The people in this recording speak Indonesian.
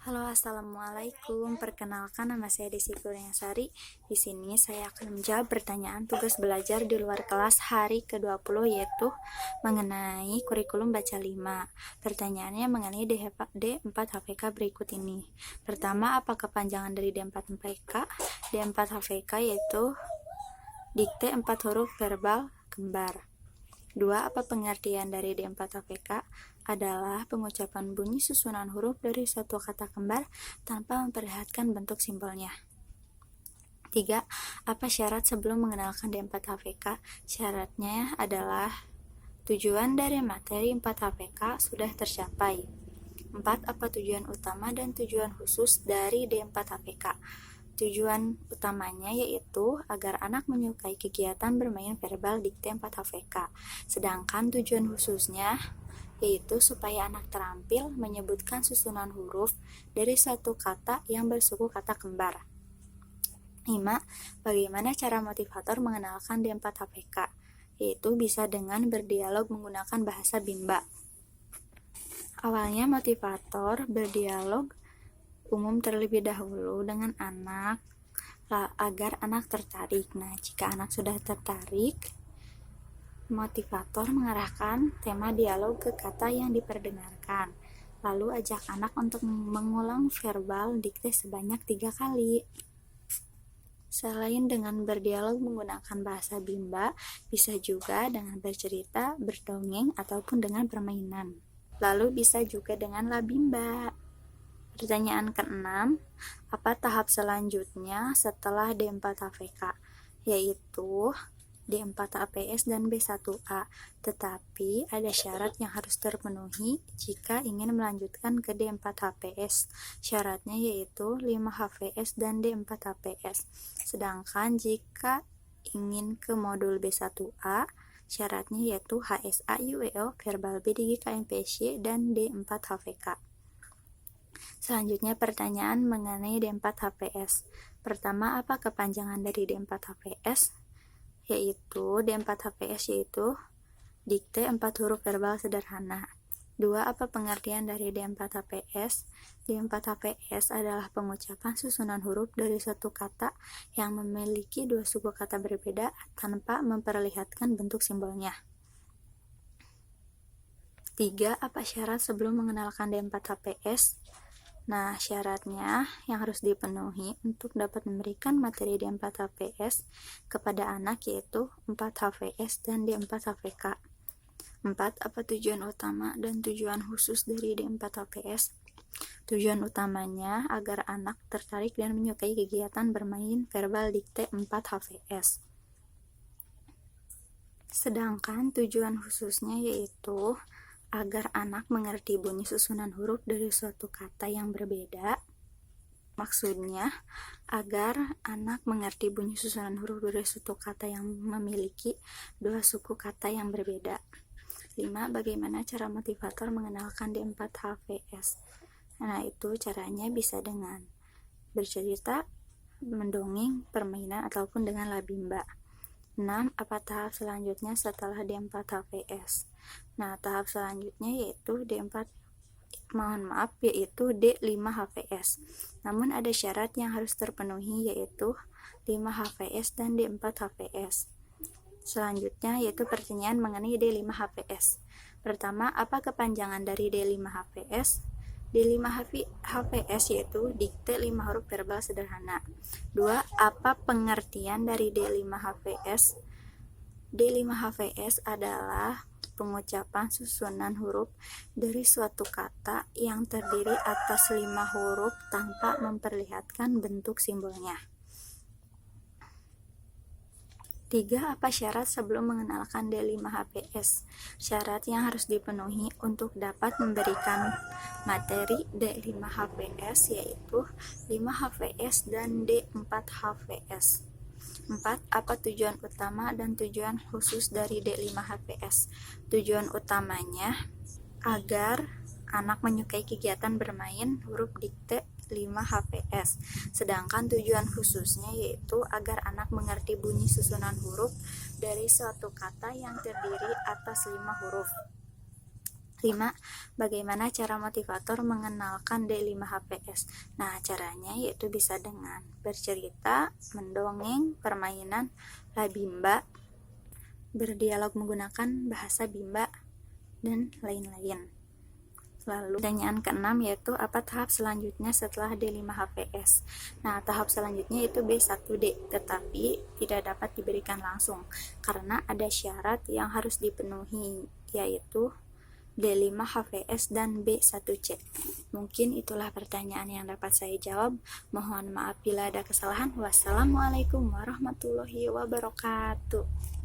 Halo, assalamualaikum. Perkenalkan, nama saya Desi Kurniasari. Di sini saya akan menjawab pertanyaan tugas belajar di luar kelas hari ke-20, yaitu mengenai kurikulum baca 5. Pertanyaannya mengenai D4 HPK berikut ini. Pertama, apa kepanjangan dari D4 HPK? D4 HPK yaitu dikte 4 huruf verbal kembar. 2. Apa pengertian dari D4 HPK? Adalah pengucapan bunyi susunan huruf dari suatu kata kembar tanpa memperlihatkan bentuk simbolnya. 3. Apa syarat sebelum mengenalkan D4 HPK? Syaratnya adalah tujuan dari materi 4 HPK sudah tercapai. 4. Apa tujuan utama dan tujuan khusus dari D4 HPK? Tujuan utamanya yaitu agar anak menyukai kegiatan bermain verbal dikte 4 HPK. Sedangkan tujuan khususnya yaitu supaya anak terampil menyebutkan susunan huruf dari satu kata yang bersuku kata kembar. 5. Bagaimana cara motivator mengenalkan D4 HPK? Yaitu bisa dengan berdialog menggunakan bahasa Bimba. Awalnya motivator berdialog umum terlebih dahulu dengan anak agar anak tertarik. Nah, jika anak sudah tertarik, motivator mengarahkan tema dialog ke kata yang diperdengarkan. Lalu ajak anak untuk mengulang verbal dikte sebanyak 3 kali. Selain dengan berdialog menggunakan bahasa Bimba, bisa juga dengan bercerita, berdongeng, ataupun dengan permainan. Lalu bisa juga dengan labimba. Pertanyaan ke-6, apa tahap selanjutnya setelah D4 HPK? Yaitu D4 APS dan B1A, tetapi ada syarat yang harus terpenuhi jika ingin melanjutkan ke D4 HPS. Syaratnya yaitu 5 HVS dan D4 HPS. Sedangkan jika ingin ke modul B1A, syaratnya yaitu HSA UEO, Verbal B di KMPSY, dan D4 HVK. Selanjutnya pertanyaan mengenai D4 HPS. Pertama, apa kepanjangan dari D4 HPS? Yaitu D4 HPS yaitu dikte 4 huruf verbal sederhana. 2. Apa pengertian dari D4 HPS? D4 HPS adalah pengucapan susunan huruf dari satu kata yang memiliki dua suku kata berbeda tanpa memperlihatkan bentuk simbolnya. 3. Apa syarat sebelum mengenalkan D4 HPS? Nah, syaratnya yang harus dipenuhi untuk dapat memberikan materi D4 HPS kepada anak yaitu 4 HVS dan D4 HVK. 4. Apa tujuan utama dan tujuan khusus dari D4 HPS? Tujuan utamanya agar anak tertarik dan menyukai kegiatan bermain verbal dikte 4 HVS. Sedangkan tujuan khususnya yaitu agar anak mengerti bunyi susunan huruf dari suatu kata yang berbeda. Maksudnya, agar anak mengerti bunyi susunan huruf dari suatu kata yang memiliki dua suku kata yang berbeda. 5. Bagaimana cara motivator mengenalkan D4 HVS? Nah, itu caranya bisa dengan bercerita, mendongeng, permainan, ataupun dengan labimba. 6. Apa tahap selanjutnya setelah D4 HPS? Nah, tahap selanjutnya yaitu yaitu D5 HPS. Namun ada syarat yang harus terpenuhi yaitu 5 HPS dan D4 HPS. Selanjutnya yaitu pertanyaan mengenai D5 HPS. Pertama, apa kepanjangan dari D5 HPS? D5 HPS yaitu dikte 5 huruf verbal sederhana. 2. Apa pengertian dari D5 HPS? D5 HPS adalah pengucapan susunan huruf dari suatu kata yang terdiri atas 5 huruf tanpa memperlihatkan bentuk simbolnya. 3. Apa syarat sebelum mengenalkan D5 HPS? Syarat yang harus dipenuhi untuk dapat memberikan materi D5 HPS yaitu 5 HPS dan D4 HPS. 4. Apa tujuan utama dan tujuan khusus dari D5 HPS? Tujuan utamanya agar anak menyukai kegiatan bermain huruf dikte 5 HPS. Sedangkan tujuan khususnya yaitu agar anak mengerti bunyi susunan huruf dari suatu kata yang terdiri atas 5 huruf. 5. Bagaimana cara motivator mengenalkan D5HPS? Nah, caranya yaitu bisa dengan bercerita, mendongeng, permainan, labimba, berdialog menggunakan bahasa bimba, dan lain-lain. Lalu pertanyaan ke-6 yaitu apa tahap selanjutnya setelah D5HPS? Nah, tahap selanjutnya itu B1D, tetapi tidak dapat diberikan langsung karena ada syarat yang harus dipenuhi, yaitu D5HVS dan B1C. Mungkin itulah pertanyaan yang dapat saya jawab. Mohon maaf bila ada kesalahan. Wassalamualaikum warahmatullahi wabarakatuh.